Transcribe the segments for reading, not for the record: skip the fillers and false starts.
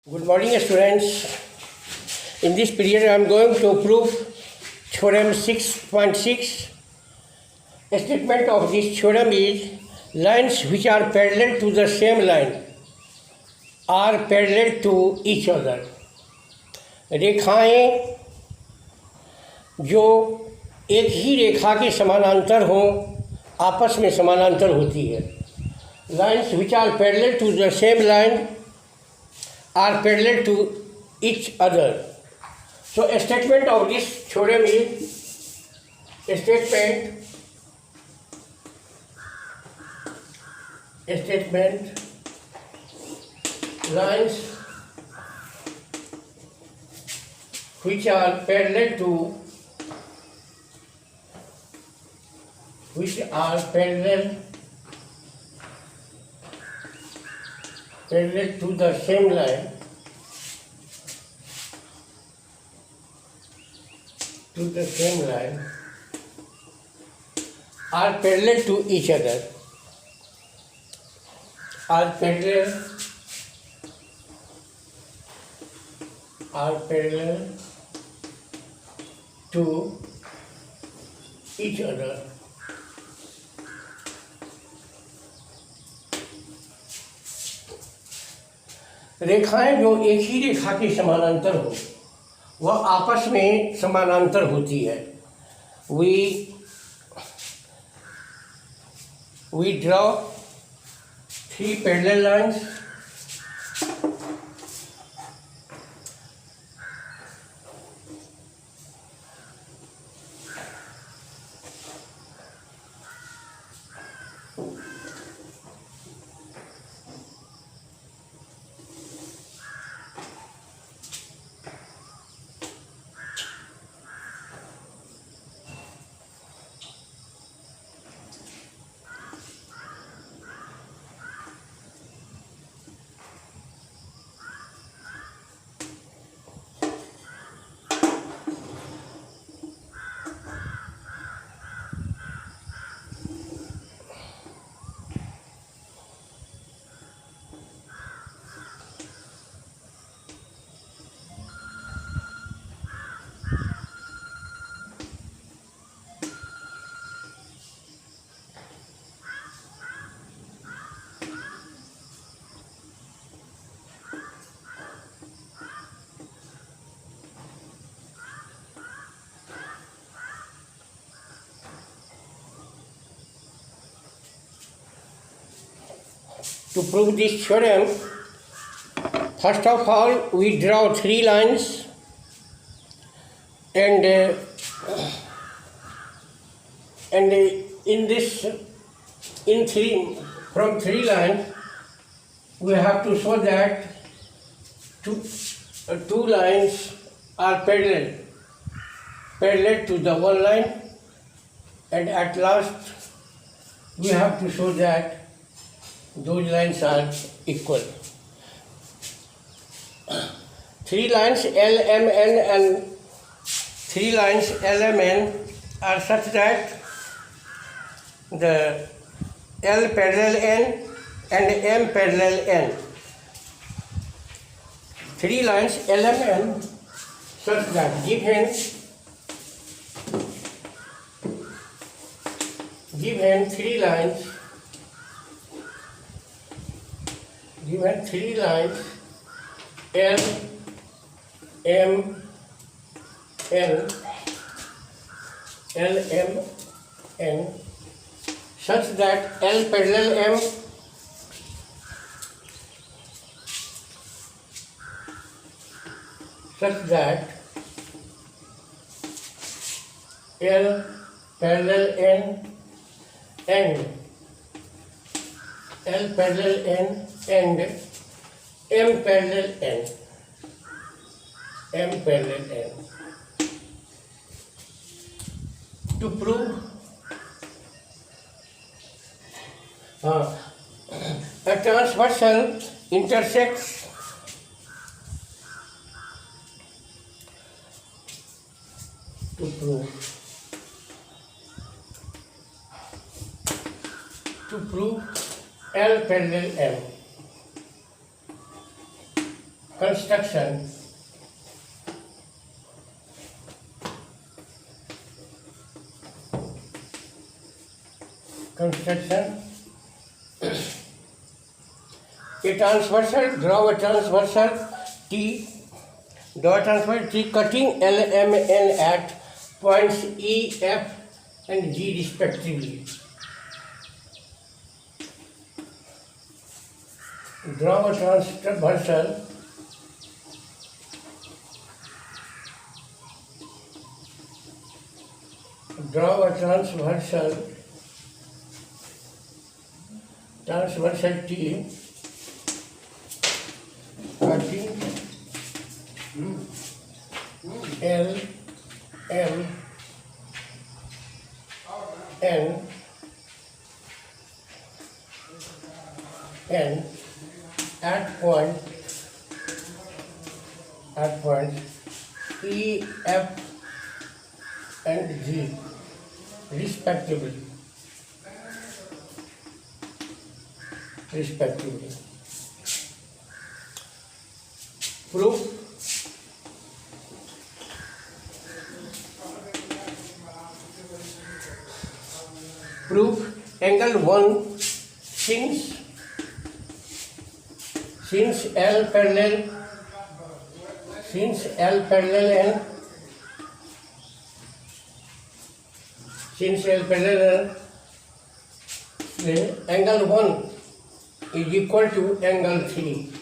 Good morning, students. In this period, I am going to prove theorem 6.6. A statement of this theorem is lines which are parallel to the same line are parallel to each other. रेखाएं जो एक ही रेखा के समानांतर हों आपस में समानांतर होती है. Lines which are parallel to the same line are parallel to each other. So a statement of this theorem is a statement lines which are parallel to the same line are parallel to each other, are parallel to each other. रेखाएं जो एक ही रेखा के समानांतर हो वह आपस में समानांतर होती है. We draw three parallel lines. To prove this theorem, first of all, we draw three lines, and from three lines, we have to show that two lines are parallel to the one line, and at last we have to show that those lines are equal. Three lines LMN are such that the L parallel N and M parallel N. Three lines LMN such that given three lines L, M, N, such that L parallel M such that L parallel N and L parallel N and M parallel N. To prove a transversal intersects to prove L parallel M. construction a transversal, draw a transversal T, draw a transversal T cutting L, M, N at points E, F and G respectively. Draw a transversal T cutting L, M, N at points E, F and G respectively. Proof. Angle 1 since L parallel angle 1 is equal to angle 3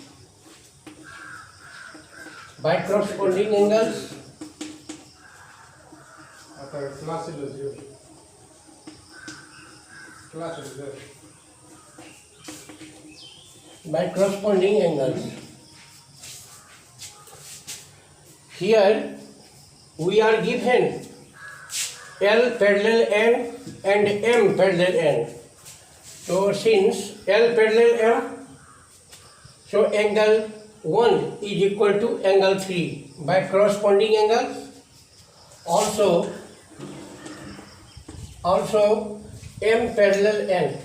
by corresponding angles. By corresponding angles. Here we are given L parallel N and M parallel N. So since L parallel M, so angle 1 is equal to angle 3 by corresponding angles. Also M parallel N.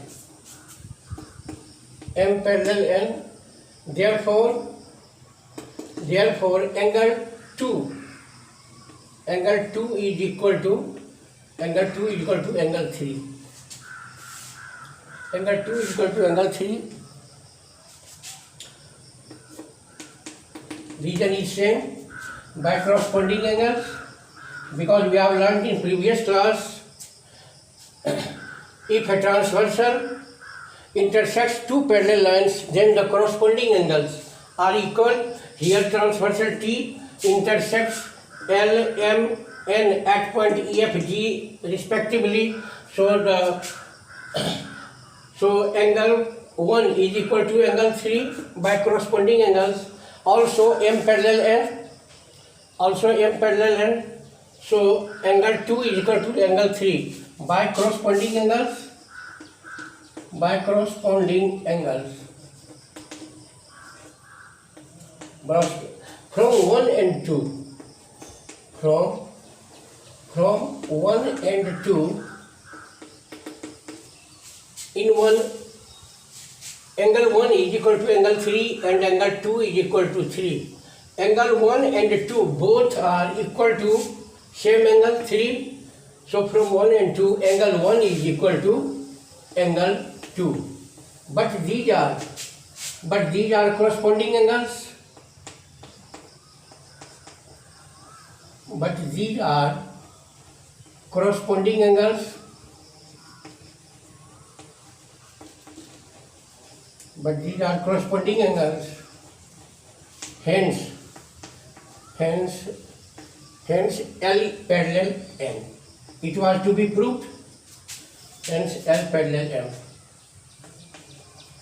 Therefore angle 2 is equal to angle 3. Angle 2 is equal to angle 3. Reason is same, by corresponding angles, because we have learned in previous class, if a transversal intersects two parallel lines, then the corresponding angles are equal. Here transversal T intersects L, M, N at point E, F, G respectively. So angle 1 is equal to angle 3 by corresponding angles. Also M parallel N. So angle 2 is equal to angle 3 by corresponding angles. From 1 and 2. From 1 and 2. In one, angle 1 is equal to angle 3 and angle 2 is equal to 3. Angle 1 and 2 both are equal to same angle 3. So from 1 and 2, angle 1 is equal to angle 2. But these are corresponding angles. Hence L parallel M. It was to be proved. Hence L parallel M.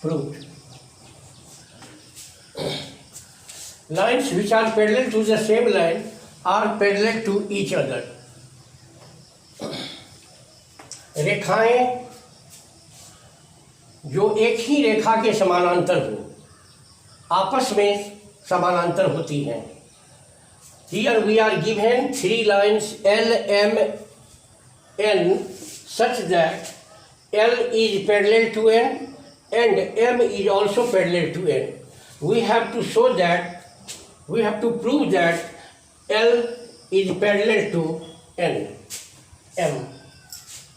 Proved. Lines which are parallel to the same line are parallel to each other. रेखाएं जो एक ही रेखा के समानांतर हो आपस में समानांतर होती हैं. Here we are given three lines L, M, N such that L is parallel to N and M is also parallel to N. We have to show that we have to prove that L is parallel to N, M.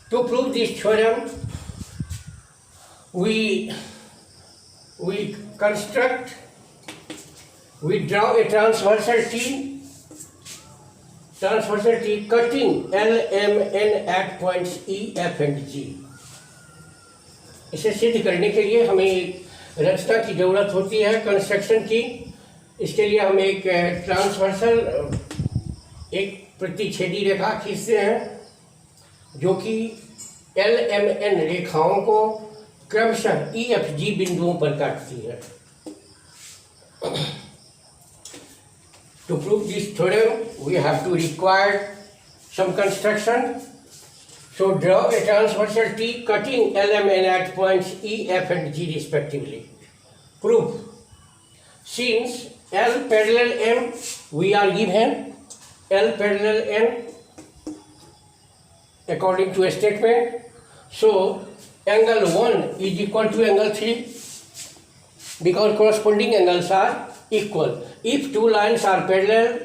To prove this theorem, we draw a transversal T cutting L, M, N at points E, F and G. इसे सिद्ध करने के लिए हमें एक रचना की ज़रूरत होती है, कंस्ट्रक्शन की। इसके लिए हम एक ट्रांसवर्सल एक प्रतिच्छेदी रेखा खींचते हैं जो कि एल एम एन रेखाओं को क्रमशः ई एफ जी बिंदुओं पर काटती है। To prove this theorem, we have to require some construction. So draw a transversal T cutting L, M, N at points E, F and G respectively. Proof. Since L parallel M, we are given L parallel N according to a statement. So angle 1 is equal to angle 3 because corresponding angles are equal. If two lines are parallel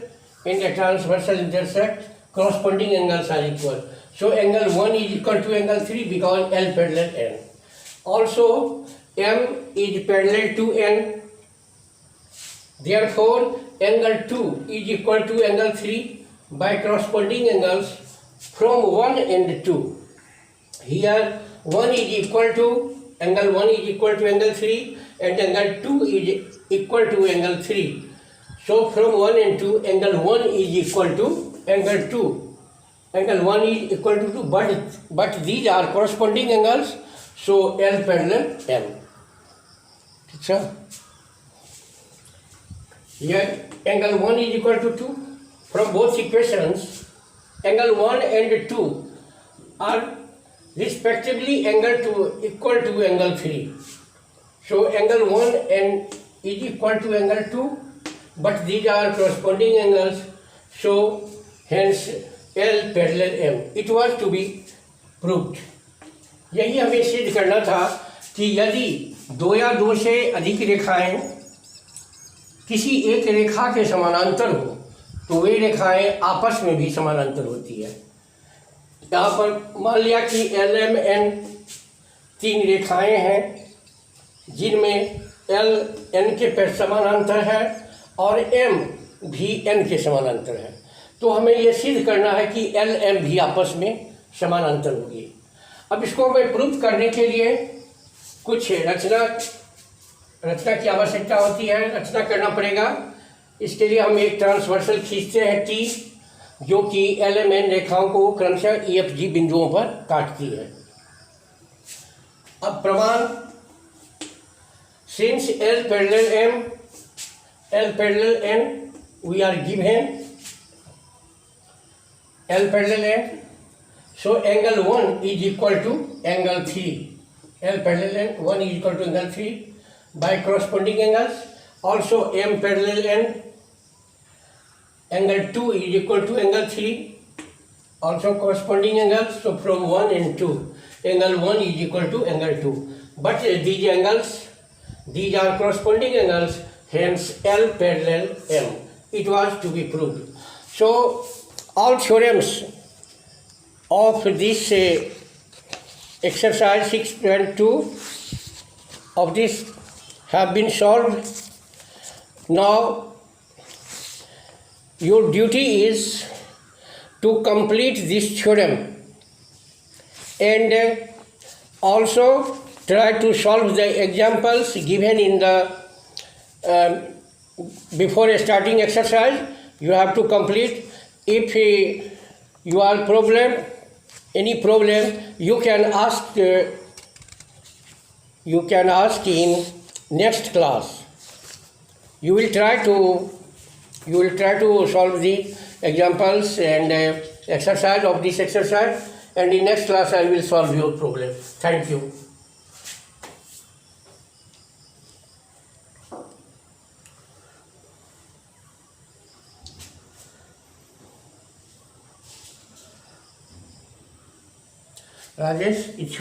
and a transversal intersect, corresponding angles are equal. So angle 1 is equal to angle 3 because L parallel N. Also M is parallel to N. Therefore angle 2 is equal to angle 3 by corresponding angles from 1 and 2. Here 1 is equal to angle 1 is equal to angle 3 and angle 2 is equal to angle 3. So from 1 and 2, angle 1 is equal to angle 2. Angle 1 is equal to 2, but these are corresponding angles, so L parallel M. So here angle 1 is equal to 2. From both equations, angle 1 and 2 are respectively angle 2 equal to angle 3. So angle 1 and is equal to angle 2, but these are corresponding angles, so hence L parallel M. It was to be proved. यही हमें सिद्ध करना था कि यदि दो या दो से अधिक रेखाएं किसी एक रेखा के समानांतर हो तो वे रेखाएं आपस में भी समानांतर होती है। यहाँ पर मान लिया कि एल एम एन तीन रेखाएं हैं जिनमें एल एन के समानांतर है और एम भी एन के समानांतर है, तो हमें यह सिद्ध करना है कि एल एम भी आपस में समानांतर होगी। अब इसको हमें प्रूव करने के लिए कुछ रचना की आवश्यकता होती है, रचना करना पड़ेगा। इसके लिए हम एक ट्रांसवर्सल खींचते हैं टी जो कि एल एम एन रेखाओं को क्रमशः ई एफ जी बिंदुओं पर काटती है। अब प्रमाण, since L parallel M, L parallel N, we are given L parallel N, so angle 1 is equal to angle 3. L parallel N, 1 is equal to angle 3 by corresponding angles. Also M parallel N, angle 2 is equal to angle 3, also corresponding angles. So from 1 and 2, angle 1 is equal to angle 2. But these angles, these are corresponding angles, hence L parallel M. It was to be proved. So all theorems of this exercise 6.2 of this have been solved. Now your duty is to complete this theorem and also try to solve the examples given in the before starting exercise. You have to complete. If you are any problem, you can ask in next class. You will try to solve the examples and exercise of this exercise, and in next class I will solve your problem. Thank you. Rajesh, it's